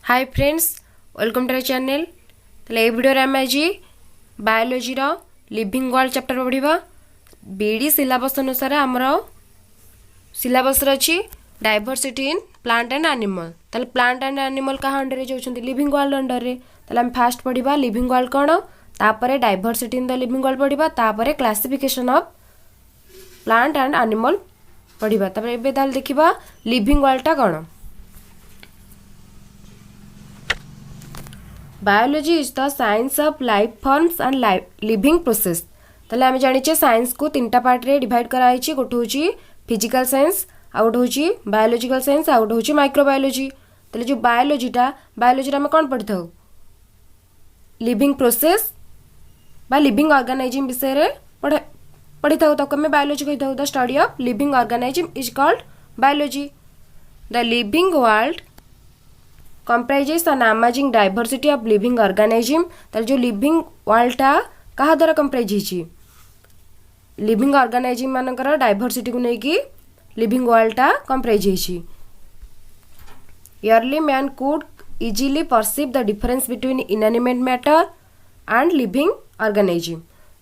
Hi friends, welcome to our channel. तो ये video आम आज बायोलोजी लिविंग वर्ल्ड चैप्टर पढ़ा। बीडी सिलेबस अनुसार आमर सिलेबस अच्छी diversity in plant and animal. ताले प्लांट एंड एनिमल क्या अंडर जाऊँ लिविंग वर्ल्ड अंडर। ताले आम फास्ट पढ़ा लिविंग वर्ल्ड कौन, तापर diversity in the living world पढ़ा, तापर classification of plant and animal पढ़ा। तापर एबे ताले देखिबा लिविंग वर्ल्डटा कौन। Biology is the science of life forms and living process. ताले आम जानिचे साइंस को तीनटा पार्ट रे डिवाइड कराई। गोटे हूँ फिजिकल साइंस, आउ गोटे हूँ बायोलॉजिकल साइंस, आउ गोटे हूँ माइक्रोबायोलॉजी। ताले जो बायोलॉजी आम कौन पढ़ी था लिविंग प्रोसेस बा लिविंग ऑर्गेनाइजम विषय रे पढ़ी था आम बायोलॉजी कही था। The study of living organism is called biology. The living world comprises an amazing diversity of living organism। तार जो लिविंग वर्ल्डटा कहा द्वारा कंप्राइज होती लिविंग ऑर्गेनाइजम मानकर डाइवर्सिटी को लेकिन लिविंग वर्ल्डटा कंप्राइज होती। Early man could easily perceive the difference between inanimate matter and living organism.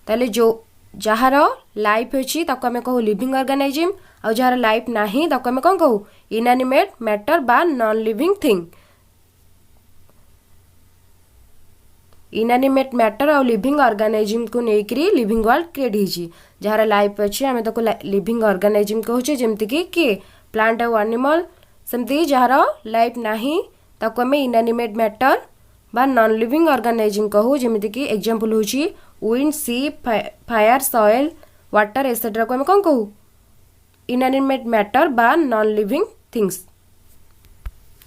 ताले जो जार लाइफ अच्छी ताको आमे कहू लिविंग ऑर्गेनाइजम, और जार लाइफ नहीं ताको आमे कौन कहू इनएनिमेट मैटर बा non living thing. Inanimate matter और लिविंग ऑर्गेनाइजम को लेकरी लिविंग वर्ल्ड क्रिएट होती। जार लाइफ अच्छी आम ताको लिविंग ऑर्गेनाइजम कहूचे, जमती कि प्लांट और एनिमल। सेमती जार लाइफ नहीं ताको आम इनएनिमेट मैटर बा नॉन लिविंग ऑर्गेनाइजम कहू, जमती कि एग्जांपल होची विंड, सी, फायर, सॉइल, वाटर एसेट्रा को आम कौन कहू इनएनिमेट मैटर बा नॉन लिविंग थिंग्स,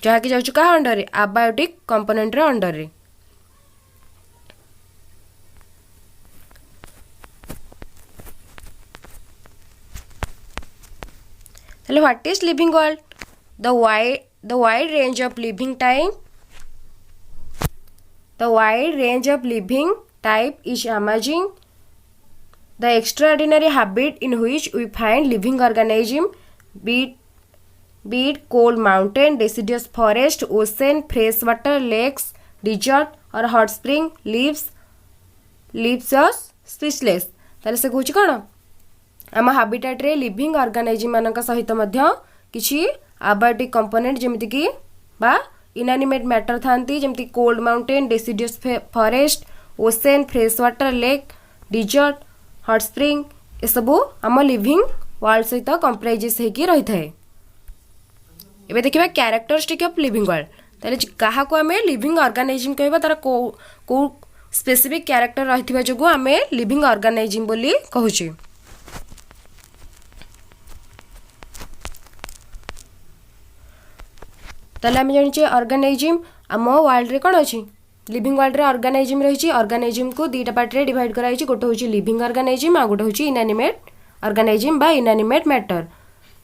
जहाँकि जाऊँ क्या अंडर आबायोटिक कंपोनेंट अंडर रे। Hello, what is living world? The wide range of living time. The wide range of living type is amazing. The extraordinary habit in which we find living organism, be it cold mountain, deciduous forest, ocean, freshwater, lakes, desert or hot spring, leaves us speechless. ताले से कहूँ कौन आम habitat रे living organism मानक सहित किसी आबायोटिक component जमिति कि बा इनएनिमेट मैटर थांती, जमिति cold mountain, deciduous forest, ocean, fresh water, lake, desert, hot spring, ये सबू आम लिविंग वर्ल्ड सहित कंप्राइजेस होगी रही थाए। एबे देखिबा कैरेक्टरिस्टिक ऑफ लिविंग वर्ल्ड। ताले कहा को आमे लिविंग ऑर्गेनाइजम कहबा तार को स्पेसिफिक कैरेक्टर रहिथिबा जगु आमे लिविंग ऑर्गेनाइजम बोली कहूची। ताले आम जानिचे ऑर्गेनाइजम आम वर्ल्ड रे कौन अच्छी लिविंग वर्ल्ड रे ऑर्गेनाइजम रही। ऑर्गेनाइजम को दुईटा पार्ट रे डिवाइड कराई। गोटे हूँ लिविंग ऑर्गेनाइजम, आ गोटे हूँ इनएनिमेट ऑर्गेनाइजम बा इनएनिमेट मैटर।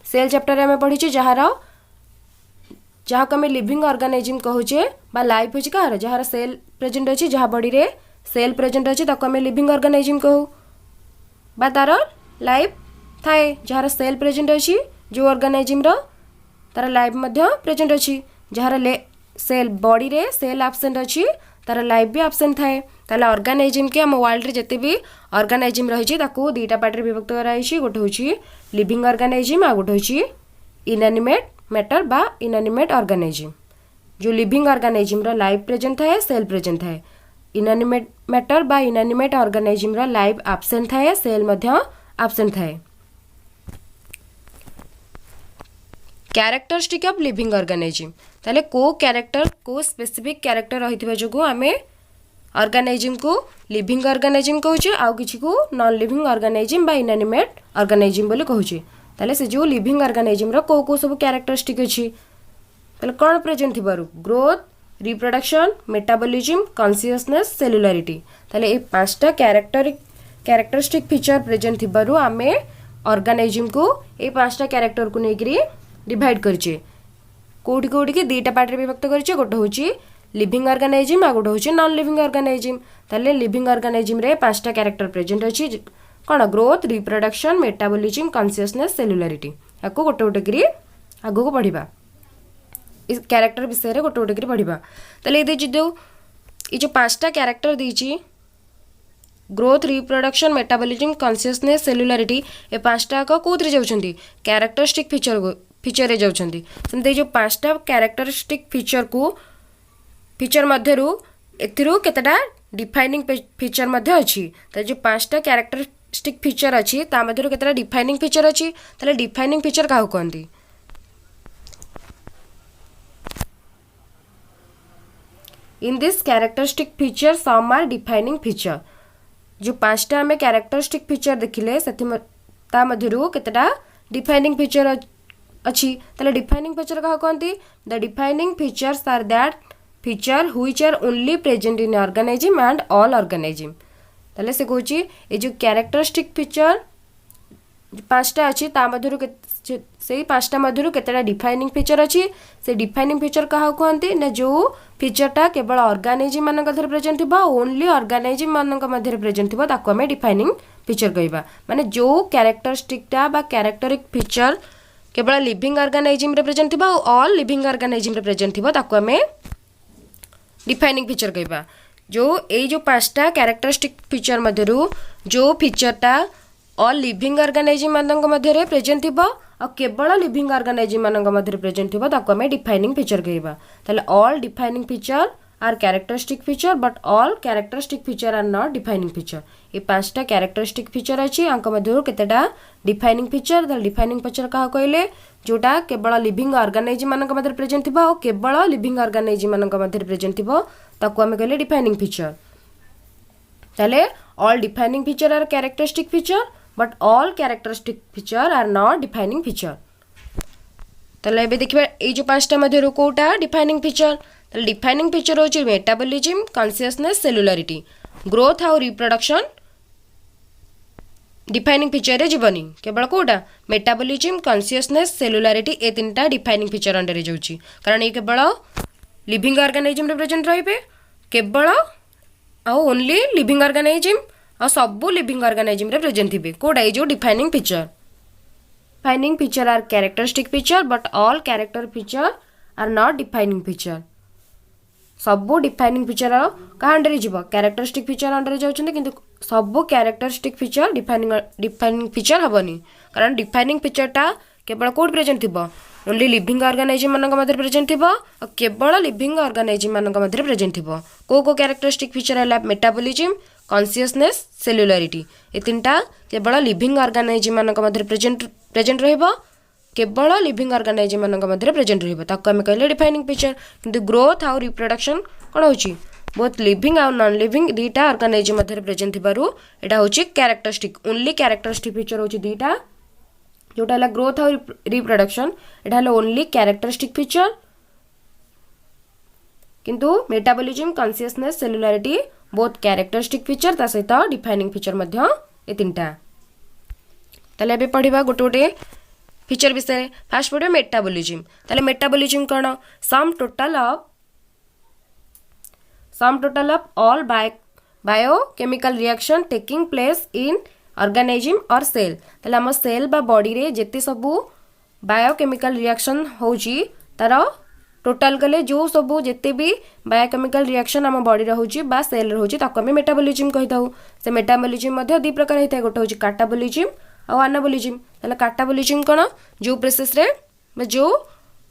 सेल चैप्टर आम पढ़ी जहाँ को आम लिविंग ऑर्गेनाइजम कहूचे बा लाइफ अच्छी कहार जहाँ सेल प्रेजेंट अच्छी, जहाँ बॉडी रे सेल प्रेजेंट अच्छी ताको आम लिविंग ऑर्गेनाइजम कहू बा तार लाइफ थाए। जहाँ सेल प्रेजेंट अच्छी जो ऑर्गेनाइजम तार लाइफ प्रेजेंट अच्छी, जहाँ सेल बॉडी रे सेल एब्सेंट अच्छी तार लाइफ भी एब्सेंट थाए। ताले ऑर्गेनाइजम के आम वर्ल्ड रे जते भी ऑर्गेनाइजम रही दुईटा पार्ट रे विभक्त कराई। गोटे हूँ लिविंग ऑर्गेनाइजम, आ गोटे हूँ इनएनिमेट मैटर बा इनएनिमेट ऑर्गेनाइजम। जो लिविंग ऑर्गेनाइजम रा लाइफ प्रेजेंट थाए, सेल प्रेजेंट थाए। इनएनिमेट मैटर बा इनएनिमेट ऑर्गेनाइजम रा लाइफ एब्सेंट थाए, सेल एब्सेंट थाए। Characteristic of living organism. ताले को कैरेक्टर को स्पेसिफिक कैरेक्टर रही जो आम ऑर्गेनाइजम को लिविंग ऑर्गेनाइजम कहूचे, आउ किसी को नॉन लिविंग ऑर्गेनाइजम बा इनएनिमेट ऑर्गेनाइजम बोली कहूचे। ताले से जो लिविंग ऑर्गेनाइजम रो को सब कैरेक्टरिस्टिक अच्छी ताले कौन प्रेजेंट थिबारु growth, reproduction, metabolism, consciousness, cellularity. ताले ए पांचटा कैरेक्टरिस्टिक फीचर प्रेजेंट थिबारु आमे ऑर्गेनाइजम को ए पांचटा कैरेक्टर को लेकरी डिवाइड करछे। कोठी कोठी के दुईटा पार्ट रे विभक्त करछे। गोटे हूँ लिविंग ऑर्गेनाइजम, आ गोटे हूँ नॉन लिविंग ऑर्गेनाइजम। ताले लिविंग ऑर्गेनाइजम रे पांचटा कैरेक्टर प्रेजेंट अच्छी कौन growth, reproduction, metabolism, consciousness, cellularity. याको गोटे गोटे करी आगो को पढ़िबा। क्यारेक्टर विषय गोटे गोटे कर पढ़ा। ताले ये जो 5टा क्यारेक्टर देती ग्रोथ रिप्रोडक्शन मेटाबॉलिज्म कॉन्शियसनेस सेलुलारिटी ये 5टा कौन जाऊँगी क्यारेक्टरिस्टिक फीचर रे जाऊँगी। सेमती जो 5टा क्यारेक्टरिस्टिक फीचर मध्यरु एथिरु केतेटा डिफाइनिंग फीचर मध्य अछि। तो जो 5टा क्यारेक्टरिस्टिक फीचर अछि ता मध्यरु केतेटा डिफाइनिंग फीचर अछि। ताले डिफाइनिंग फीचर काहू कहंती in this characteristic feature some are defining feature. जो 5टा आम कैरेक्टरिस्टिक फीचर देखिले ता मध्यरु केतेटा डिफाइनिंग फीचर अच्छी। ताले डिफाइनिंग फीचर क्या कहती the defining features are that feature which are only present in organism and all organism. ताले से कहूँ ये जो कैरेक्टरिस्टिक फीचर 5टा अच्छी ता मध्यरु से 5टा मध्यरु केतेटा डिफाइनिंग फीचर अच्छी। से डिफाइनिंग फीचर क्या कहती ना जो फीचरटा केवल ऑर्गेनिज्म मान प्रेजेंट थी ओनली ऑर्गेनिज्म मान प्रेजेंट थी ताको आम डिफाइनिंग फीचर कहवा। माने जो कैरेक्टरिस्टिकटा बा कैरेक्टरिक फीचर केवल लिविंग ऑर्गेनिज्म रे प्रेजेंट थी ऑल लिविंग ऑर्गेनिज्म रे प्रेजेंट थी ताको आम डिफाइनिंग फीचर कहवा। जो ये जो 5टा कैरेक्टरिस्टिक फीचर मध्यरु जो फीचरटा ऑल लिविंग ऑर्गेनिज्म मान मध्य प्रेजेंट थी और केवल लिविंग ऑर्गेनिज्म मान मध्य प्रेजेंट थी ताको आम डिफाइनिंग फीचर कहवा। ताले all defining feature are characteristic feature but all characteristic feature are not defining feature. ये 5टा कैरेक्टरिस्टिक फीचर अच्छी मध्यरु केतेटा डिफाइनिंग फीचर। ताले डिफाइनिंग फीचर क्या कहले जोटा केवल लिविंग ऑर्गेनिज्म मान मध्य प्रेजेंट थी और केवल लिविंग ऑर्गेनिज्म मान मध्य प्रेजेंट थी ताको आम कहले डिफाइनिंग फीचर। ताले all defining feature are characteristic feature but all characteristic feature are not defining feature. ताले एबे देखिबा ए जो 5टा मध्यरु कोटा डिफाइनिंग फीचर। ताले डिफाइनिंग फीचर होची मेटाबॉलिज्म कॉन्शियसनेस सेलुलारिटी ग्रोथ और रिप्रोडक्शन डिफाइनिंग फीचर रे जीवनी केवल कोटा मेटाबॉलिज्म कॉन्शियसनेस सेलुलारिटी ए 3टा डिफाइनिंग फीचर अंडर रे जाउची कारण ये केवल लिविंग ऑर्गेनिज्म रे प्रेजेंट रहिबे केवल आ ओनली लिविंग ऑर्गेनिज्म और सबू लिविंग ऑर्गेनिज्म रे प्रेजेंट थिबे कोडा ए जो defining feature are characteristic feature but all character feature are not defining feature. सबू डिफाइनिंग फीचर कहाँ अंडर जीव कैरेक्टरिस्टिक फीचर अंडर जाउछन्ते किंतु सबू कैरेक्टरिस्टिक फीचर डिफाइनिंग फीचर हबनी कारण डिफाइनिंग फीचरटा केवल कोड प्रेजेंट थिबो ओनली लिविंग ऑर्गेनिज्म मान मध्य प्रेजेंट थिबो और केवल लिविंग ऑर्गेनिज्म मान मध्य प्रेजेंट थिबो। को कैरेक्टरिस्टिक फीचर है मेटाबॉलिज्म कॉन्शियसनेस सेलुलारिटी ये 3टा केवल लिविंग ऑर्गेनिज्म मान मध्य प्रेजेंट रहिबो केवल लिविंग ऑर्गेनिज्म मान मध्य प्रेजेंट रहिबो ताको आम कहले डिफाइनिंग फीचर। किंतु ग्रोथ और रिप्रोडक्शन कोन होची बोथ लिविंग और नॉन लिविंग 2टा ऑर्गेनिज्म मध्य प्रेजेंट थिबारु एटा होची कैरेक्टरिस्टिक ओनली कैरेक्टरिस्टिक फीचर होची 2टा जोटा है ग्रोथ और रिप्रोडक्शन एटा है ओनली कैरेक्टरिस्टिक फीचर किंतु metabolism consciousness cellularity both characteristic feature ता सहित डिफाइनिंग फीचर मध्य ए 3टा। ताले एबे पढ़िबा गोटे गोटे फीचर विषय फास्ट पढ़िबा मेटाबॉलिज्म। ताले metabolism cone sum total of all biochemical reaction taking place in organism और सेल। ताले हम सेल बा बॉडी रे जेते सबू बायोकेमिकल रिएक्शन होची तार टोटाल कले जो सबू जेते भी बायोकेमिकल रिएक्शन आम बॉडी रे होची बा सेल रे होची ताको हम मेटाबॉलिज्म कहिताऊ। से मेटाबॉलिज्म मध्ये 2 प्रकार होता है गोटे होची काटाबॉलिज्म और एनाबॉलिज्म। ताले काटाबॉलिज्म कोन जो प्रोसेस रे जो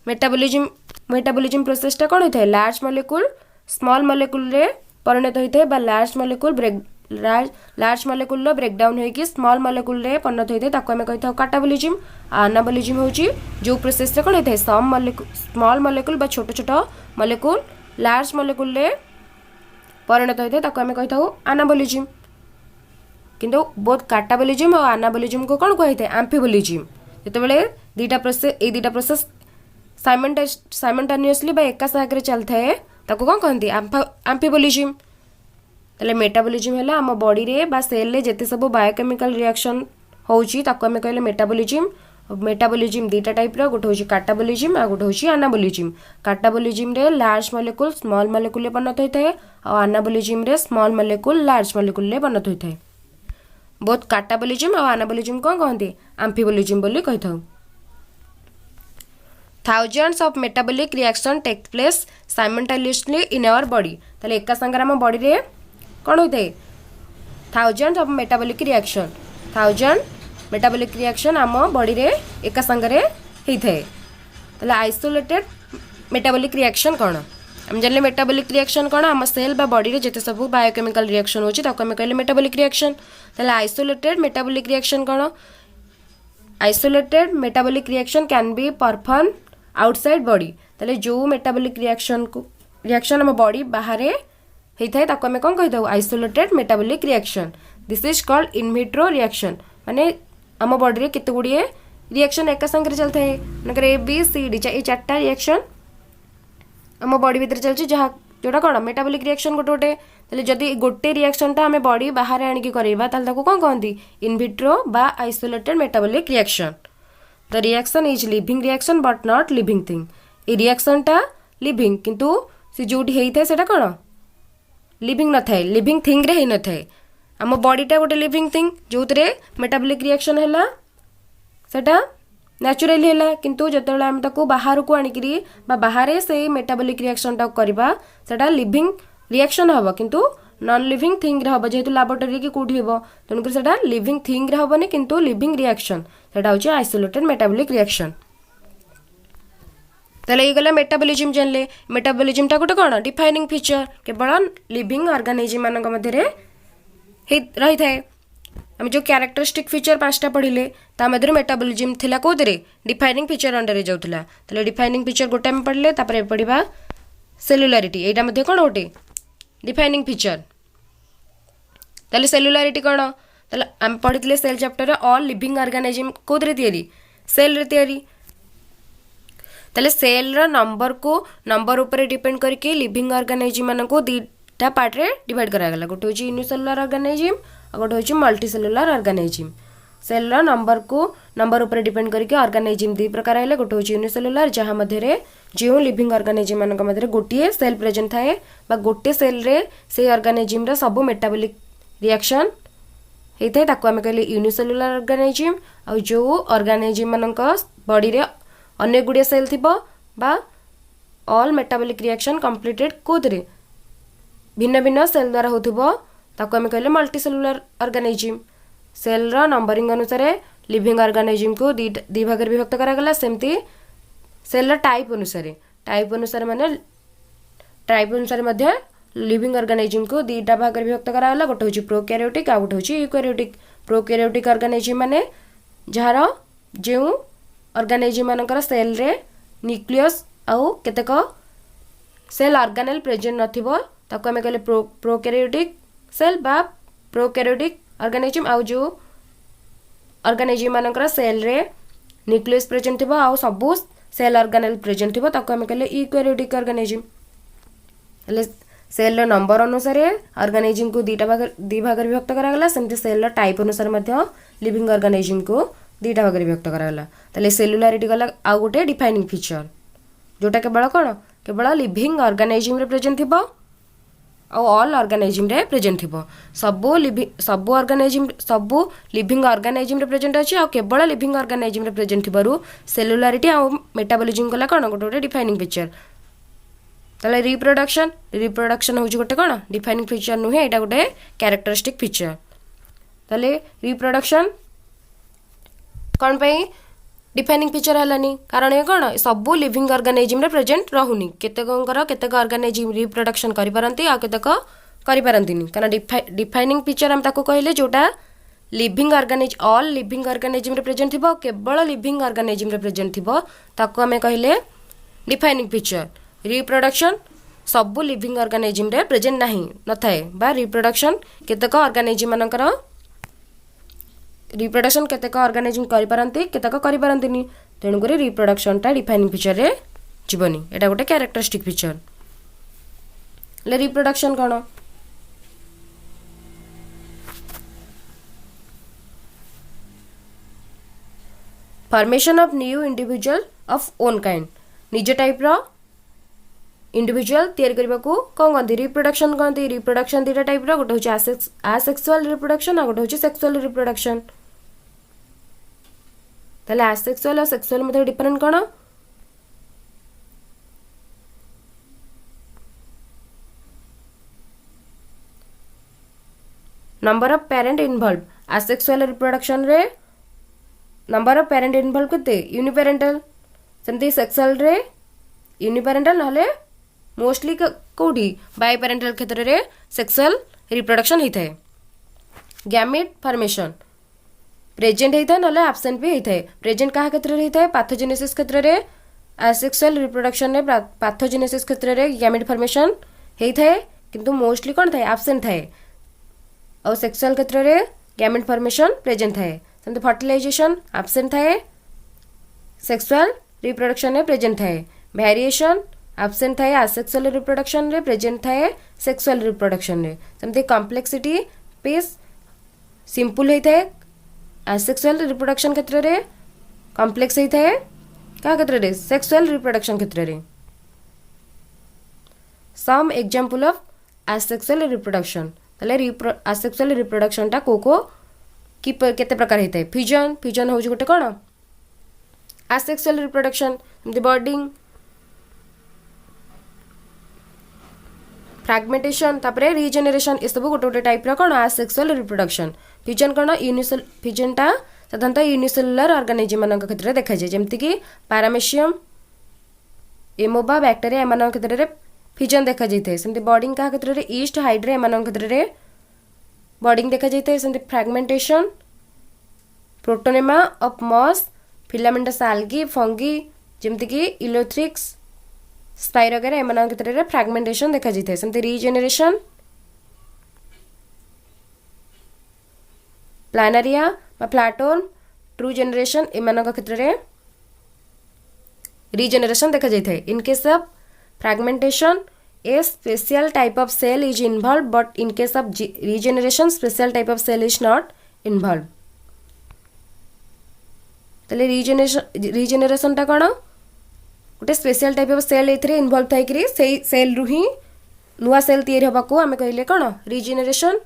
मेटाबॉलिज्म प्रोसेसटा कोन होता है लार्ज मॉलिक्यूल स्मॉल मॉलिक्यूल रे परिणत होता है बा लार्ज मॉलिक्यूल रो ब्रेकडाउन होइकी स्मॉल मॉलिक्यूल रे परिणत होता है ताको हम कहिताऊ काटाबॉलिज्म। एनाबॉलिज्म होची जो प्रोसेस रे कोन होता है स्मॉल मॉलिक्यूल बा छोट छोट मॉलिक्यूल लार्ज मॉलिक्यूल रे परिणत होता है ताको हम कहिताऊ एनाबॉलिज्म। किंतु बोथ काटाबॉलिज्म और एनाबॉलिज्म को कोन कहैते एम्फिबॉलिज्म जेतेबेले 2टा प्रोसेस साइमल्टेनियसली बा एका साथ रे चलता है ताको कोन कहंती एम्फिबॉलिज्म। ताले मेटाबॉलिज्म है आम बॉडी रे बा सेल रे जेते सब बायोकेमिकल रिएक्शन होची ताको हम कहले मेटाबॉलिज्म। मेटाबॉलिज्म 2टा टाइप रो गोटे होची काटाबॉलिज्म आ गोटे होची एनाबॉलिज्म। काटाबॉलिज्म रे लार्ज मॉलिक्यूल स्मॉल मॉलिक्यूल रे परिणत होता है और एनाबॉलिज्म रे स्मॉल मॉलिक्यूल लार्ज मॉलिक्यूल रे परिणत होता है। बोथ काटाबॉलिज्म और एनाबॉलिज्म कोन कहंती एम्फिबॉलिज्म बोली कहिथाऊ। Thousands of metabolic reaction take place simultaneously in our body ताले एका संगे आम बॉडी रे कौन होता है thousands of metabolic reaction thousand metabolic reaction आम बॉडी रे एका संगे होता है ताले आइसोलेटेड मेटाबॉलिक रिएक्शन कौन आम जानले मेटाबॉलिक रिएक्शन कौन आम सेल बा बॉडी रे जते सब बायोकेमिकल रिएक्शन होची ताको आम कहले मेटाबॉलिक रिएक्शन ताले आइसोलेटेड मेटाबॉलिक रिएक्शन कौन isolated metabolic reaction can be perform outside body ताले जो मेटाबॉलिक रिएक्शन आम बॉडी बाहर होता है ताको आम कौन कही isolated metabolic reaction this is called in vitro reaction माने आम बॉडी रे केते गुड़िए रिएक्शन एका संगे चलता है मनकर ए बी सी डी ये चार्टा रिएक्शन आम बॉडी भीतर चलती जहाँ जोटा कौन मेटाबॉलिक रिएक्शन गोटे गोटे ताले जदि गोटे रिएक्शनटा आम बॉडी बाहर आणिकी करवा ताले कौन कहती इनविट्रो बा isolated metabolic reaction the reaction is living reaction but not living thing ये रिएक्शनटा लिविंग किंतु सी जोटी होता है सेटा कौन लिविंग न थाए लिविंग थिंग रे न थाए आम बॉडीटा गोटे लिविंग थिंग जो मेटाबॉलिक रिएक्शन है सेटा न्याचुराली है किंतु जितेबाला आम ताको बाहर को आणिकी बाहर से मेटाबॉलिक रिएक्शन टा करवा सेटा लिविंग रिएक्शन हम किंतु नॉन लिविंग थिंग हम जेहेतु लैबोरेटरी की कौटी हम तेणुक सेटा लिविंग थिंग हेनी किंतु लिविंग रिएक्शन सेटा हूँ आइसोलेटेड मेटाबॉलिक रिएक्शन ताले ये गला मेटाबॉलिज्म जानले मेटाबॉलिज्म टा गोटे कौन डिफाइनिंग फीचर केवल लिविंग ऑर्गेनिज्म मान मध्य रही था आम जो कैरेक्टरिस्टिक फीचर पांचटा पढ़िले ता मध्य मेटाबॉलिज्म थिला कोदरे डिफाइनिंग फीचर अंडर रे जाउथला ताले डिफाइनिंग फीचर गोटे आम पढ़ले तापर पढ़िबा सेलुलारिटी एटा मध्य कोन गोटे डिफाइनिंग फीचर ताले सेलुलारिटी कोन ताले आम पढ़ितले सेल चैप्टर रे ऑल लिविंग ऑर्गेनिज्म कोदरे तयारी सेल रे तयारी ताले सेल रो नंबर ऊपर डिपेंड करके लिविंग ऑर्गेनिज्म मान को दीटा पार्ट रे डिवाइड करा गला गोटे होची यूनिसेलुलर ऑर्गेनिज्म और गोटे होची मल्टीसेलुलर ऑर्गेनिज्म सेल रो नंबर ऊपर डिपेंड करके ऑर्गेनिज्म दी प्रकार है गोटे होची यूनिसेलुलर जहाँ मध्य जो लिविंग ऑर्गेनिज्म मान मध्य गोटे सेल प्रेजेंट थाए बा गोटे सेल रे से ऑर्गेनिज्म रा सब मेटाबॉलिक रिएक्शन होता है ताको आम कहले यूनिसेलुलर ऑर्गेनिज्म और जो ऑर्गेनिज्म मान बॉडी रे अनेक गुड़िया सेल थी बा all metabolic reaction completed Kodre भिन्न भिन्न सेल द्वारा होथिबो ताको आम कहले मल्टीसेलुलर ऑर्गेनिज्म सेल रो नंबरिंग अनुसार लिविंग ऑर्गेनिज्म को दी भाग विभक्त करागला सेमती सेल टाइप अनुसार माने टाइप अनुसार मध्य लिविंग ऑर्गेनिज्म को दीटा भाग विभक्त करागला गोटे होची प्रोकैरियोटिक आ गोटे होची यूकैरियोटिक प्रोकैरियोटिक ऑर्गेनिज्म माने जहार जो ऑर्गेनिज्म मानकर सेल रे न्यूक्लियस आउ केतेक सेल ऑर्गेनेल प्रेजेंट नथिबो ताको आम कहले प्रोकैरियोटिक सेल बा प्रोकैरियोटिक ऑर्गेनिज्म आउ जो ऑर्गेनिज्म मानकर सेल रे न्यूक्लियस प्रेजेंट थिबो आउ सबु सेल ऑर्गेनेल प्रेजेंट थिबो ताको आम कहले यूकैरियोटिक ऑर्गेनिज्म हले सेल रो नंबर अनुसार ऑर्गेनिज्म को दी भाग विभक्त करागला सेमती सेल रो टाइप अनुसार मध्य लिविंग ऑर्गेनिज्म को दीटा भाग विभक्त करागला ताले सेलुलारिटी गला आउ गोटे डिफाइनिंग फीचर जोटा केवल कौन केवल लिविंग ऑर्गेनिज्म रे प्रेजेंट थिबो और ऑल ऑर्गेनिज्म रे प्रेजेंट थिबो सबु ऑर्गेनिज्म सबु लिविंग ऑर्गेनिज्म रे प्रेजेंट अछि और केवल लिविंग ऑर्गेनिज्म रे प्रेजेंट थिबारु सेलुलारिटी और मेटाबॉलिज्म गला कौन गोटे गोटे डिफाइनिंग फीचर ताले रिप्रोडक्शन होची गोटे कौन डिफाइनिंग फीचर नुहे एटा गोटे कैरेक्टरिस्टिक फीचर ताले रिप्रोडक्शन कौन पाई डिफाइनिंग फीचर है कारण ये कौन सबू लिविंग ऑर्गेनिज्म रे प्रेजेंट रहूनी केतेक ऑर्गेनिज्म रिप्रोडक्शन करि पारंती आ केतेक करि पारंतीनी कारण डिफाइनिंग फीचर हम ताको कहले जोटा living organism all living organism रे प्रेजेंट थिबो केवल लिविंग ऑर्गेनिज्म रे प्रेजेंट थिबो ताको हमें कहले डिफाइनिंग फीचर रिप्रोडक्शन सबू लिविंग ऑर्गेनिज्म रे प्रेजेंट नहीं न थाए बा रिप्रोडक्शन केतेक ऑर्गेनिज्म मानकर रिप्रोडक्शन केतेक ऑर्गेनिज्म करि पारंती केतेक करि पारंतीनी तेणुक रिप्रोडक्शन टा डिफाइनिंग फीचर रे जीवनी एटा गोटे कैरेक्टरिस्टिक फीचर ले रिप्रोडक्शन कौन formation of new individual of own kind निज टाइप रो इंडिविजुअल तैयारी करबा को कौन कहते रिप्रोडक्शन कहते रिप्रोडक्शन दीटा टाइप रो गोटे होची आसेक्सुअल रिप्रोडक्शन आ गोटे होची सेक्सुअल रिप्रोडक्शन ताले आसेक्सुअल और सेक्सुअल मध्य डिफरेंट कौन number of parent involve asexual reproduction रे नंबर ऑफ पेरेंट इनवॉल्व केते यूनिपेरेंटल सेमती सेक्सुअल रे यूनिपेरेंटल नहले मोस्टली कोठी बाय पेरेंटल क्षेत्र रे सेक्सुअल रिप्रोडक्शन होता है गैमेट फॉर्मेशन प्रेजेंट होता है नहले एब्सेंट भी होता है प्रेजेंट क्या क्षेत्र रे होता है पैथोजेनेसिस क्षेत्र रे एसेक्सुअल रिप्रोडक्शन रे पैथोजेनेसिस क्षेत्र रे गैमेट फॉर्मेशन होता है किंतु मोस्टली कौन थाए एब्सेंट थाए और सेक्सुअल क्षेत्र रे गैमेट फॉर्मेशन प्रेजेंट थाए सेमती फर्टिलाइजेशन एब्सेंट थाए सेक्सुअल रिप्रोडक्शन रे प्रेजेंट थाए वेरिएशन एब्सेंट थाए एसेक्सुअल रिप्रोडक्शन रे प्रेजेंट थाए सेक्सुअल रिप्रोडक्शन रे सेमती कॉम्प्लेक्सिटी पीस सिंपल होता है एसेक्सुअल रिप्रोडक्शन क्षेत्र रे कॉम्प्लेक्स होता है क्या क्षेत्र रे सेक्सुअल रिप्रोडक्शन क्षेत्र रे some example of asexual reproduction तले एसेक्सुअल रिप्रोडक्शन टा को कि केते प्रकार होता है फ्यूजन फ्यूजन हो गोटे कौन एसेक्सुअल रिप्रोडक्शन बर्डिंग फ्रैगमेंटेशन तापरे रीजेनरेशन ये सब गोटे गोटे टाइप कौन एसेक्सुअल रिप्रोडक्शन फ्यूजन कौन यूनिसेल फ्यूजन टा साधारणतः यूनिसेलुलर ऑर्गेनिज्म मान क्षेत्र में देखा जाए जमती कि पैरामेशियम एमोबा बैक्टेरिया एम क्षेत्र में फ्यूजन देखा जाए सेमती बर्डिंग क्या क्षेत्र में ईस्ट हाइड्रा एम क्षेत्र में बर्डिंग देखा जाए सेमती fragmentation protonema of moss filamentous algae fungi जमती कि इलोथ्रिक्स स्पाइरोगेरा एम क्षेत्र में फ्रैगमेंटेशन देखा जाए सेमती रीजेनरेशन प्लानारिया प्लाटोन ट्रू जेनरेशन एम क्षेत्र में रीजेनरेशन देखा जाए in case of fragmentation a special type of cell is involve but in case of regeneration special type of cell is not involve तले रीजेनरेशन टा कौन गोटे स्पेशल टाइप ऑफ सेल एथरे इन्वॉल्व थाइकरी सेई सेल रु ही नुआ सेल तैयारी होबा को आमे कहले कौन रीजेनरेशन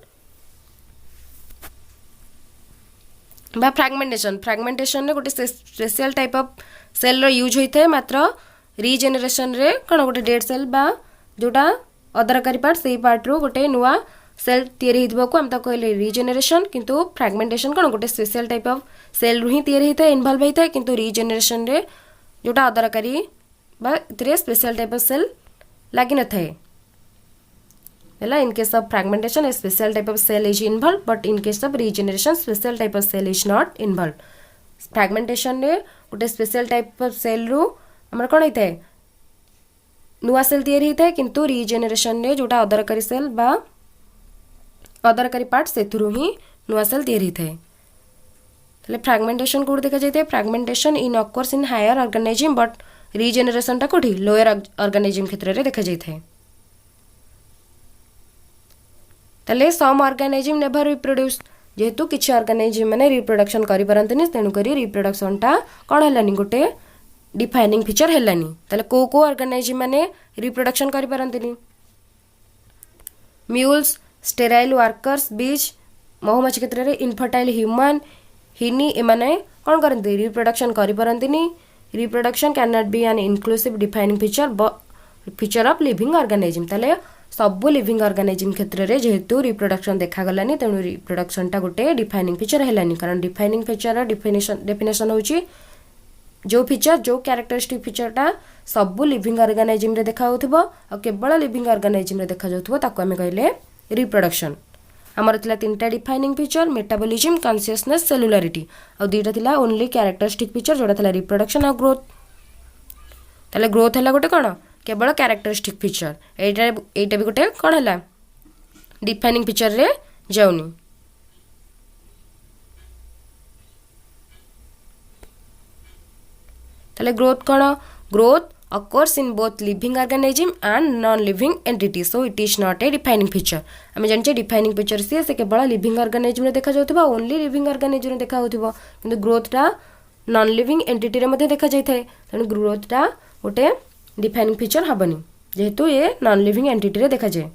बा फ्रैगमेंटेशन फ्रैगमेंटेशन रे गोटे स्पेशल टाइप ऑफ सेल रो यूज होता है मात्र रीजेनरेशन रे कौन गोटे डेड सेल बा जोटा अदरकारी पार्ट से पार्ट रो गोटे नुआ सेल तैयारी होइतबा को हम ता कहले रीजेनरेशन किंतु फ्रैगमेंटेशन कौन गोटे स्पेशल टाइप ऑफ सेल रु ही तैयारी होता है इन्वॉल्व होता है किंतु रीजेनरेशन रे जोटा अदरकारी बा इतरे स्पेशल टाइप ऑफ सेल लागी न थाए है in case of fragmentation a special type of cell is involve but in case of regeneration special type of cell is not involve fragmentation रे गोटे स्पेशल टाइप ऑफ सेल रु हमर कोन होता है नुआ सेल तैयारी होता है किंतु रीजेनरेशन रे जोटा अदरकारी सेल बा अदरकारी पार्ट सेथुरु ही नुआ सेल तैयारी होता है तले फ्रैगमेंटेशन कोड देखा जाते हैं fragmentation in occurs in higher organism but regeneration टा कोठी लोअर ऑर्गेनिज्म क्षेत्र रे देखा जाता है तले सम ऑर्गेनिज्म नेवर रिप्रोड्यूस जेहेतु किसी ऑर्गेनिज्म माने रिप्रोडक्शन करि परंतनी तेणु करी रिप्रोडक्शन टा कोन हलानी गोटे डिफाइनिंग फीचर हलानी तले को ऑर्गेनिज्म माने रिप्रोडक्शन करि परंतनी म्यूल्स स्टेराइल वर्कर्स बीज महुमाछी क्षेत्र रे इनफर्टाइल ह्यूमन हिनी एमाने कोन करंती रिप्रोडक्शन करि परंतनी reproduction can not be an inclusive defining feature of living organism तले सब लिविंग ऑर्गेनिज्म क्षेत्र में जेहेतु रिप्रोडक्शन देखा गलानी तेणु रिप्रोडक्शन टा गोटे डिफाइनिंग फीचर हैलानी कारण डिफाइनिंग फीचर डेफिनेशन होची जो फीचर जो कैरेक्टरिस्टिक फीचर टा सब लिविंग ऑर्गेनिज्म रे देखा होथबो आ केवल लिविंग ऑर्गेनिज्म रे देखा जाउथबो ताको हमें कहले रिप्रोडक्शन हमर थिला तीनटा defining feature metabolism consciousness cellularity और दुईटा थिला ओनली कैरेक्टरिस्टिक फीचर जोड़ा थिला रिप्रोडक्शन और ग्रोथ ताले ग्रोथ हैला गोटे कोन केवल कैरेक्टरिस्टिक फीचर एटा भी गोटे कौन है डिफाइनिंग फीचर रे जाउनी ताले ग्रोथ कौन growth occurs in both living organism and non-living entity so it is not a defining feature हमें जानचे डिफाइनिंग फीचर से केवल लिविंग ऑर्गेनिज्म रे देखा जाउथबा ओनली लिविंग ऑर्गेनिज्म रे देखा होथबो किंतु ग्रोथ टा नॉन लिविंग एंटिटी रे मध्ये देखा जाय थाए तने ग्रोथ टा गोटे डिफाइनिंग फीचर हबनी जेहेतु ये नॉन लिविंग एंटिटी रे देखा जाए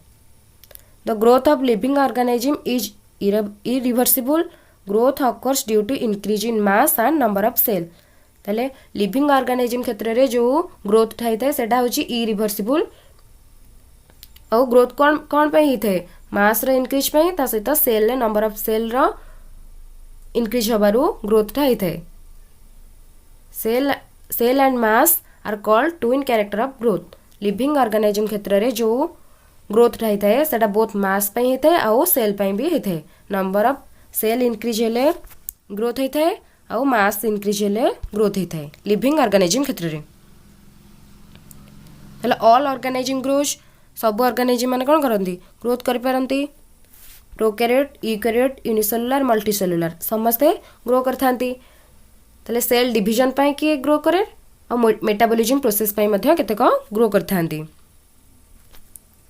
the growth of living organism is irreversible growth occurs due to increase in mass and number of cell ताले लिविंग ऑर्गेनिज्म क्षेत्र रे जो ग्रोथ थाई थाए सेटा होची इरिवर्सिबल ଆଉ ଗ୍ରୋଥ କ'ଣ ପାଇଁ ହେଇଥାଏ ମାସର ଇନକ୍ରିଜ ପାଇଁ ତା ସହିତ ସେଲ୍ରେ ନମ୍ବର ଅଫ୍ ସେଲ୍ର ଇନକ୍ରିଜ ହେବାରୁ ଗ୍ରୋଥଟା ହେଇଥାଏ। Cell and mass are called twin character of growth. Living organism क्षेत्र में जो ग्रोथटा होता है सेटा बोथ मास पे होता है आउ सेल पे भी होता है। नंबर ऑफ सेल इनक्रीज हेले ग्रोथ होता है आउ मास इनक्रीज हेले ग्रोथ होता है लिविंग ऑर्गेनिज्म क्षेत्र में। हेलो ऑल ऑर्गेनिज्म ग्रोज सब ऑर्गेनिज्म माने कोन करंती ग्रोथ करि पारंती। प्रोकैरियोट यूकैरियोट यूनिसेलुलर मल्टीसेलुलर समस्ते ग्रो करथांती। तले सेल डिवीजन पाई कि ग्रो करे और मेटाबॉलिज्म प्रोसेस पाई मध्य केतेक ग्रो करथांती।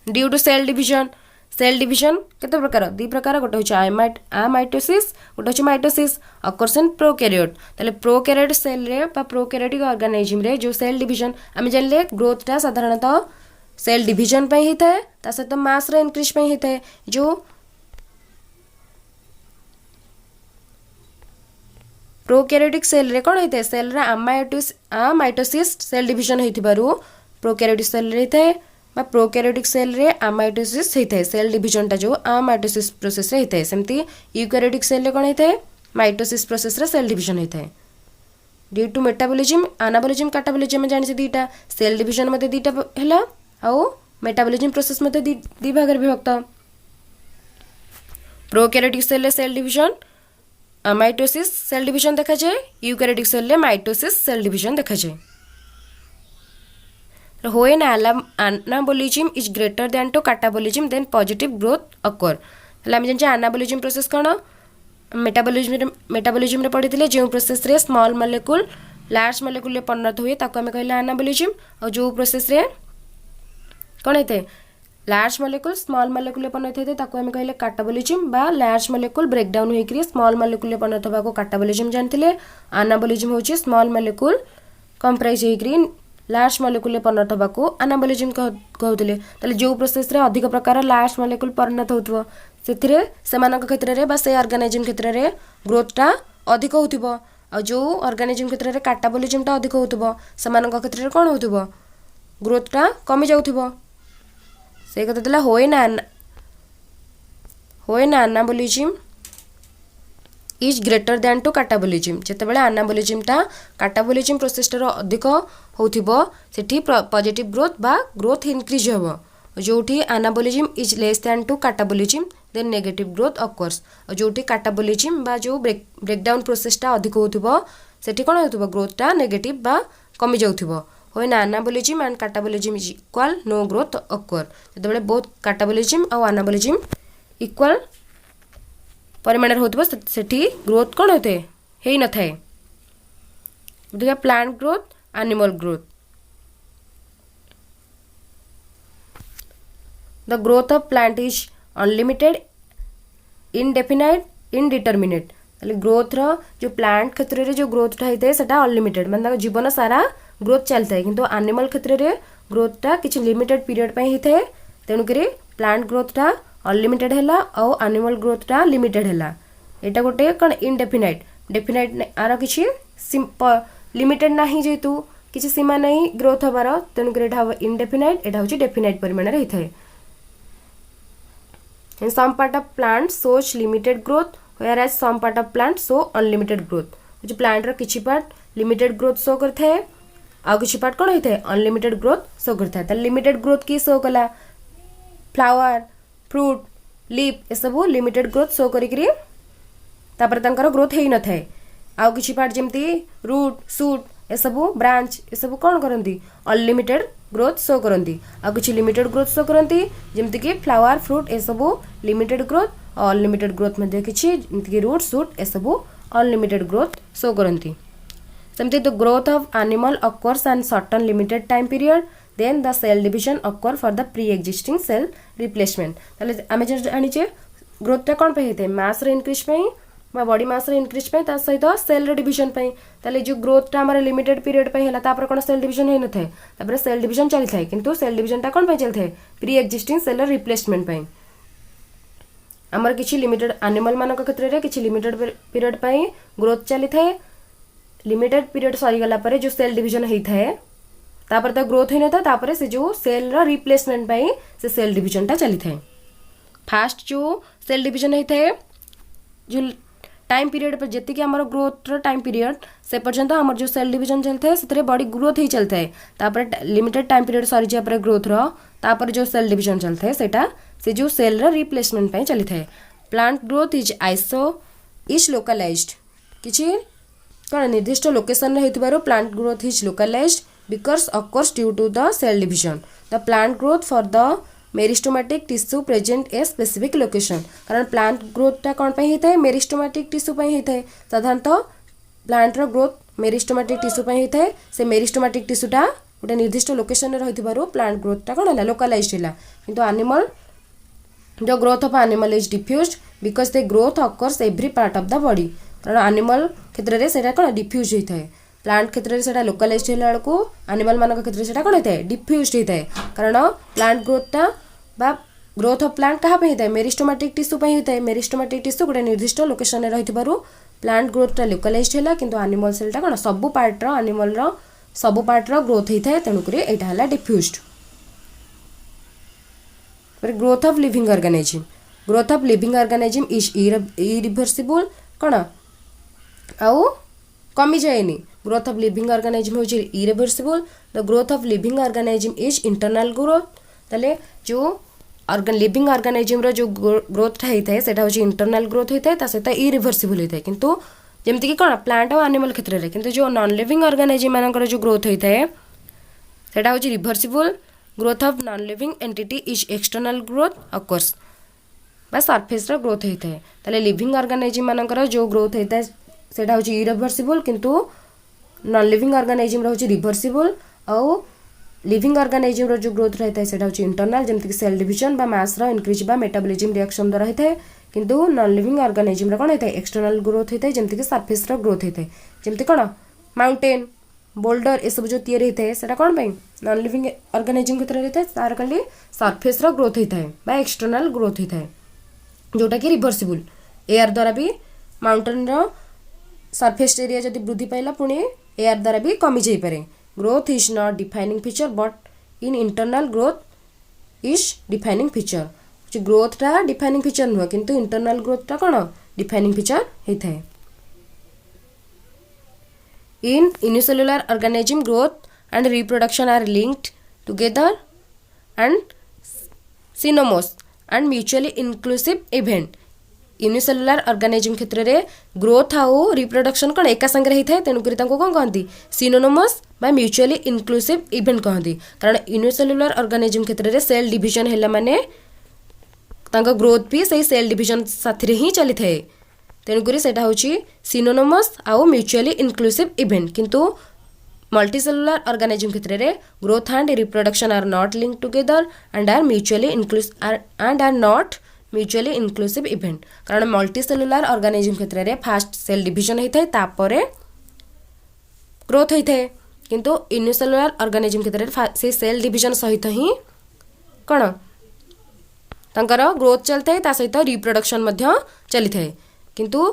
ड्यू टू सेल डिवीजन केते प्रकार दी प्रकार गोटे होची अमाइटोसिस गोटे होची माइटोसिस अकर्स इन प्रोकैरियोट। तले प्रोकैरियोट सेल रे बा प्रोकैरियोटिक ऑर्गेनिज्म रे जो सेल डिवीजन आमे जानले ग्रोथटा साधारणतः सेल डिवीजन पाई हिता है ता सहित मास रे इनक्रीज पाई हिता है। जो प्रोकैरियोटिक सेल रे कोन होता है सेल रे अमाइटोसिस सेल डिवीजन होइथिबारु प्रोकैरियोटिक सेल रे होता है बा प्रोकैरियोटिक सेल रे अमाइटोसिस होता है सेल डिवीजनटा जो अमाइटोसिस प्रोसेस रे होता है। सेमती यूकैरियोटिक सेल रे कोन होता है माइटोसिस प्रोसेस रे सेल डिवीजन होता है। Due to metabolism anabolism catabolism जानि दीटा सेल डिवीजन मध्ये दीटा हैला आउ मेटाबॉलिज्म प्रोसेस मध्ये दी भाग रे विभक्त। प्रोकैरियोटिक सेल रे cell division mitosis cell division देखा जाए यूकैरियोटिक सेल रे माइटोसिस सेल डिवीजन देखा जाए। When anabolism is greater than to catabolism then positive growth occur. हला हम जानि एनाबॉलिज्म प्रोसेस कोन मेटाबॉलिज्म रे पढिथिले जे प्रोसेस रे स्मॉल मॉलिक्यूल लार्ज मॉलिक्यूल रे परिणत हुए ताको हम कहले एनाबॉलिज्म और जो प्रोसेस रे कोन हेते लार्ज मॉलिक्यूल स्मॉल मॉलिक्यूल परिणत होते ताको हम कहले कैटाबॉलिज्म बा लार्ज मॉलिक्यूल ब्रेक डाउन होइकरी स्मॉल मॉलिक्यूल परिणत होबा को कैटाबॉलिज्म जानथिले। एनाबॉलिज्म होची स्मॉल मॉलिक्यूल कंप्राइज होइकरी लार्ज मॉलिक्यूल परिणत होबा को एनाबॉलिज्म कहउतले। तले जो प्रोसेस रे अधिक प्रकार लार्ज मॉलिक्यूल परिणत होतबो सेथिरे सेमानक क्षेत्र रे बा से ऑर्गेनिज्म क्षेत्र रे ग्रोथटा अधिक होतिबो आ जो ऑर्गेनिज्म क्षेत्र रे कैटाबॉलिज्मटा अधिक होतबो सेमानक क्षेत्र रे कोन होतबो ग्रोथटा कमी जाउतिबो। से कथा देला when anabolism is greater than to catabolism जेते बेले एनाबॉलिज्मटा कैटाबॉलिज्म प्रोसेस रो अधिक होथिबो सेठी पॉजिटिव ग्रोथ बा ग्रोथ इनक्रीज होबो। जोठी anabolism is less than to catabolism then negative growth occurs. जोठी कैटाबॉलिज्म बा जो ब्रेकडाउन प्रोसेसटा अधिक होथिबो सेठी कोन होथिबो ग्रोथटा नेगेटिव बा कमी जाउथिबो। When anabolism and catabolism is equal, no growth occur. जेतेबेले both catabolism और anabolism equal परिमाण होतबो सेठी ग्रोथ कोन होते हेई न थाए। देखा plant growth animal growth. The growth of plant is unlimited, indefinite, indeterminate. Growth रो जो प्लांट क्षेत्र रे जो ग्रोथटा होते सेटा अनलिमिटेड मतलब जीवन सारा ग्रोथ चलता है किंतु एनिमल क्षेत्र रे ग्रोथटा किछि लिमिटेड पीरियड पई हिते तेनु करी प्लांट ग्रोथटा अनलिमिटेड हैला और एनिमल ग्रोथटा लिमिटेड हैला। एटा गोटे कोन इनडेफिनाइट डेफिनाइट आरो किछि लिमिटेड नाही जेतु किछि सीमा नाही ग्रोथ हबार तेनु करी एटा इनडेफिनाइट एटा होछि डेफिनाइट परिमाण रे हिते। In some part of plant shows limited growth whereas some part of plant show unlimited growth। जो प्लांट रो किछि पार्ट लिमिटेड ग्रोथ शो करथे आ किछि पार्ट कोन होइथे अनलिमिटेड ग्रोथ शो करथे। त लिमिटेड ग्रोथ की शो कला फ्लावर फ्रूट लीफ ए सब limited growth show करिकरी तापर तंकर ग्रोथ हेइ न थाए। आ किछि पार्ट जेमती रूट शूट ए सब ब्रांच ए सब कोन करंती अनलिमिटेड ग्रोथ शो करंती आ किछि लिमिटेड ग्रोथ शो करंती जेमती कि फ्लावर फ्रूट ए सब लिमिटेड ग्रोथ और अनलिमिटेड ग्रोथ मध्ये किछि जेमती कि रूट शूट ए सब अनलिमिटेड ग्रोथ शो करंती। सेमती the growth of animal occurs and certain limited time period then the cell division occur for the pre existing cell replacement। ताले आमे जानिचे ग्रोथटा कोन पे हेते मास रे इंक्रीज पे बा बॉडी मास रे इंक्रीज पे ता सहित सेल रे डिवीजन पे। ताले जो ग्रोथटा हमर लिमिटेड पीरियड पे हैला तापर कोन सेल डिवीजन हे न थाए तापर सेल डिवीजन चली थाए किंतु सेल डिवीजनटा कोन पे चली थाए प्री एक्जिस्टिंग सेल रिप्लेसमेंट पे। हमर किछि लिमिटेड एनिमल मानक क्षेत्र रे किछि लिमिटेड पीरियड पे ग्रोथ चली थाए लिमिटेड पीरियड सरी गला परे जो सेल डिवीजन हेइ थाए तापर तो ग्रोथ होई नथा तापर से जो सेल रो रिप्लेसमेंट पई से सेल डिवीजन टा चली थाए। फास्ट जो सेल डिवीजन होता है जो टाइम पीरियड पर जी कि आमर ग्रोथ टाइम पीरियड से पर्यंत आमर जो सेल डिवीजन चलता है से बॉडी ग्रोथ ही चलता है। तापर लिमिटेड टाइम पीरियड सरी जापर ग्रोथ तापर जो सेल डिवीजन चलता है सेटा से जो सेल रिप्लेसमेंट पे चली थाए। Plant growth is iso is localized किछि कौन निर्दिष्ट लोकेशन होइतिबारो plant growth is localized because occurs due to the cell division. The plant growth for the meristematic tissue present a specific location कारण plant ग्रोथटा कौन पे होता है मेरिस्टोमेटिक टिश्यू पे होता है। साधारणतः प्लांट रो ग्रोथ मेरिस्टोमेटिक टिश्यू पे होता है से मेरिस्टोमेटिक टिश्यूटा गोटे निर्दिष्ट लोकेशन रही प्लांट ग्रोथटा कौन है लोकालाइज्ड है। किंतु एनिमल जो growth of animal is diffused because the growth occurs every part of the body कारण एनिमल क्षेत्र में से कौन डिफ्यूज होता है। प्लांट क्षेत्र में से लोकालाइज्ड होला बेलू एनिमल मान क्षेत्र में कौन होता है डिफ्यूज होता है कारण प्लांट ग्रोथटा बा ग्रोथ ऑफ प्लांट क्या होता है मेरिस्टोमेटिक टिश्यू होता है। मेरिस्टोमेटिक टिश्यू गोटे निर्दिष्ट लोकेशन रही प्लांट ग्रोथटा लोकालाइज्ड है किंतु एनिमल सेलटा कौन सबू पार्ट एनिमल सबू पार्ट ग्रोथ होता है तेणुक यहाँ है diffused. Growth of living organism growth of living organism is irreversible कौन आउ कमी जाएनी। ग्रोथ ऑफ लिविंग ऑर्गेनिज्म हो irreversible. The growth of living organism is internal growth ताले जो लिविंग ऑर्गेनिज्म रो जो ग्रोथ होता है सेटा होची इंटरनल ग्रोथ होता है ता सहित इरिवर्सिबल होता है किंतु जेमति कि कोन प्लांट और एनिमल क्षेत्र रे किंतु जो नॉन लिविंग ऑर्गेनिज्म मानकर जो ग्रोथ होता है सेटा होची reversible. Growth of non living entity is external growth of course बा सरफेस रो ग्रोथ होता है ताले लिविंग ऑर्गेनिज्म मानकर जो ग्रोथ होता है सेटा होची इरिवर्सिबल किंतु नॉन लिविंग ऑर्गेनिज्म रो होची रिवर्सिबल। और लिविंग ऑर्गेनिज्म रो जो ग्रोथ रहता है सेटा होची इंटरनल जेमति कि सेल डिवीजन बा मास रो इंक्रीज बा मेटाबॉलिज्म रिएक्शन द्वारा होता है किंतु नॉन लिविंग ऑर्गेनिज्म रो कोन होता है एक्सटर्नल ग्रोथ होता है जेमति कि सरफेस रो ग्रोथ होता है जेमति कोन माउंटेन बोल्डर ये सब जो तैयारी होता है सेटा कोन पे नॉन लिविंग ऑर्गेनिज्म के तरह रहता है तार खाली सरफेस रो ग्रोथ होता है बा एक्सटर्नल ग्रोथ होता है जोटा कि रिवर्सिबल। एयर द्वारा भी माउंटेन रो सरफेस एरिया जदि वृद्धि पाइला पुणी एयर द्वारा भी कमी जाई पारे। Growth is not defining feature but in internal growth is defining feature ग्रोथटा डिफाइनिंग फीचर नुह किंतु इंटरनल ग्रोथटा कौन डिफाइनिंग फीचर होता है। In unicellular organism growth and reproduction are linked together and synonymous and mutually inclusive event. Unicellular organism क्षेत्र में ग्रोथ आउ रिप्रोडक्शन कौन एका संगे होता है तेणुक कौन कहती सिनोनिमस बा म्यूचुअली इंक्लूसिव इवेंट कहती कारण यूनिसेलुलर ऑर्गेनिज्म क्षेत्र में सेल डिवीजन है माने तांका ग्रोथ भी सही सेल डिवीजन साथी ही चली थाए तेणुक सेटा होची सिनोनिमस आउ म्यूचुअली इंक्लूसिव इवेंट किंतु मल्टीसेलुलर ऑर्गेनिज्म क्षेत्र में growth and reproduction are not link together and are mutually mutually inclusive event कारण मल्टीसेलुलर ऑर्गेनिज्म क्षेत्र में फास्ट सेल डिवीजन होता है तापर ग्रोथ होता है किंतु यूनिसेलुलर ऑर्गेनिज्म क्षेत्र में से सेल डिवीजन सहित ही कौन तांकर ग्रोथ चलता है सहित रिप्रोडक्शन चली थाए किंतु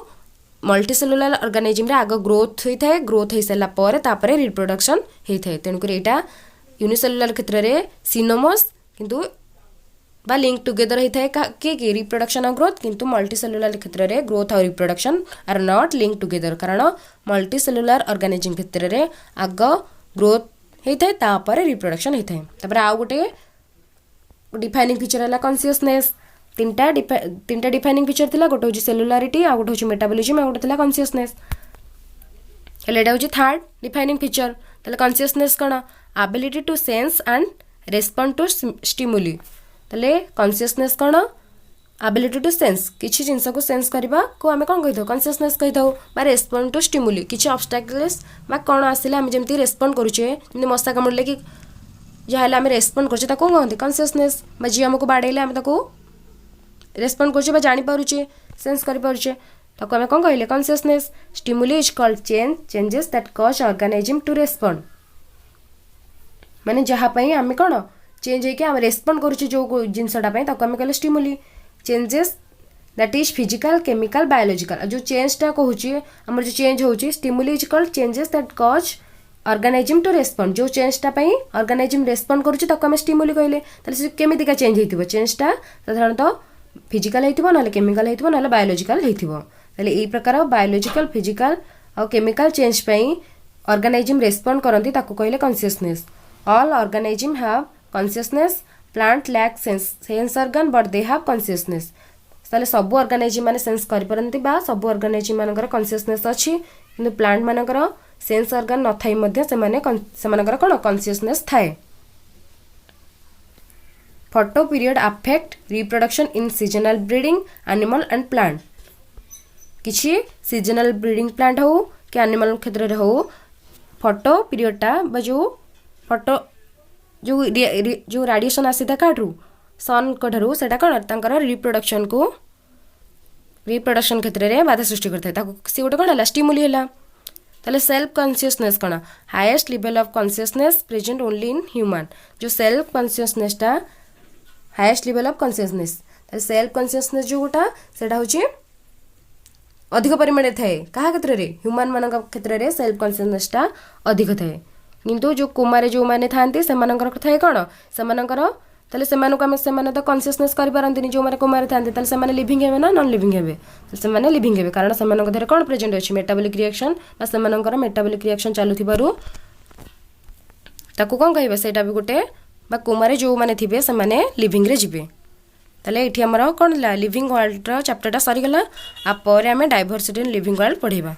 मल्टीसेलुलर ऑर्गेनिज्म रे आग ग्रोथ होता है ग्रोथ हो सारा पर रिप्रोडक्शन होता है तेणुक यहाँ यूनिसेलुलर क्षेत्र में सिनोमस किंतु बा लिंक टुगेदर होता है कि रिप्रोडक्शन और ग्रोथ किंतु मल्टीसेलुलर क्षेत्र में ग्रोथ और reproduction are not link together कारण मल्टीसेलुलर ऑर्गेनिज्म क्षेत्र में आग ग्रोथ होता है रिप्रोडक्शन होता है। आउ गोटे डिफाइनिंग फीचर है कॉन्शियसनेस तीनटा डिफाइनिंग फीचर थिला गोटे होची सेलुलारिटी आ गोटे होची मेटाबॉलिज्म आ गोटे थिला कॉन्शियसनेस हेले एटा होची थर्ड डिफाइनिंग फीचर तले कॉन्शियसनेस कोन ability to sense and respond to stimuli तले कॉन्शियसनेस कोन एबिलिटी टू सेंस किछि जिंस को सेंस करबा को आमे कोन कहिथौ कॉन्शियसनेस कहिथौ बा रेस्पोंड टू स्टिमुली किछि ऑब्स्टैकल्स बा कोन आसिले आमे जेमति रेस्पोंड करूचे जेमति मस्सा कामुडले कि जहाँ आम रेस्पोंड कर कहते कॉन्शियसनेस जी आमको बाड़े आम रेस्पोंड कर जानीपे सेंस करें ताको आम कौन कहले consciousness. Stimuli is called changes that cause organism to respond माने जहाँपाई आम कौन चेंज होकर आम रेस्पोंड करुचे जो जिनसटा आम कहले stimuli changes that is physical chemical biological जो चेंजटा कहूँ आम जो चेंज होची stimuli is called changes that cause organism to respond जो चेंजटा ऑर्गेनाइजम रेस्पॉन्ड करुच्ची ताको आम स्टिमुली कहले ताले केमितिका चेंज होइतिबो चेंजटा साधारणतः फिजिकल होइतिबो ना केमिकल होइतिबो ना बायोलॉजिकल होइतिबो ताले एई प्रकार बायोलॉजिकल फिजिकल और केमिकल चेंज पई ऑर्गेनाइजम रेस्पॉन्ड करंती ताको कहले consciousness all organism have consciousness plant lack sense organ but they have consciousness ताले सब ऑर्गेनाइजम माने सेंस करि परंती बा सब ऑर्गेनाइजम मानकर कॉन्शियसनेस अछि किंतु प्लांट मानकर सेंस ऑर्गन न थाई मध्ये सेमानकर कोन कॉन्शियसनेस थाए photo period affect reproduction in seasonal breeding animal and plant किछि सीजनल ब्रीडिंग प्लांट हो कि एनिमल क्षेत्र रे हो फोटो पीरियडटा बा जो फोटो जो रेडिएशन आसीता काठरू सन कठरू सेटा कोन तांकर रिप्रोडक्शन क्षेत्र रे बाधा सृष्टि करथाय ताको सी गोटे कोन हला स्टिमुली हला ताले सेल्फ कॉन्शियसनेस कोन highest level of consciousness present only in human जो सेल्फ कॉन्शियसनेसटा हाईएस्ट लेवल ऑफ कॉन्शियसनेस ताले सेल्फ कॉन्शियसनेस जो गोटा सेटा होची अधिक परिमाण थाए कहा क्षेत्र रे ह्यूमन मान क्षेत्र रे सेल्फ कॉन्शियसनेसटा अधिक थाए किंतु जो कोमारे जो माने थांती सेमानकर थाए कोन सेमानकर ताले सेमानक आमे सेमाने तो कॉन्शियसनेस करि पारंतिनी जो माने कोमारे थांती ताले सेमाने लिविंग हेबे ना नॉन लिविंग हेबे सेमाने लिविंग हेबे कारण सेमानक धरे कोन प्रेजेंट अछि मेटाबॉलिक रिएक्शन बा सेमानकर मेटाबॉलिक रिएक्शन चालुथिबारु ताकू कोन कहबे सेटा भी गोटे बा कोमारे जो माने थिबे सेमाने लिविंग रे जिबे ताले एठी हमर कोन लिविंग वर्ल्ड रो चैप्टरटा सरी गला आ परे आमे डाइवर्सिटी इन लिविंग वर्ल्ड पढिबा।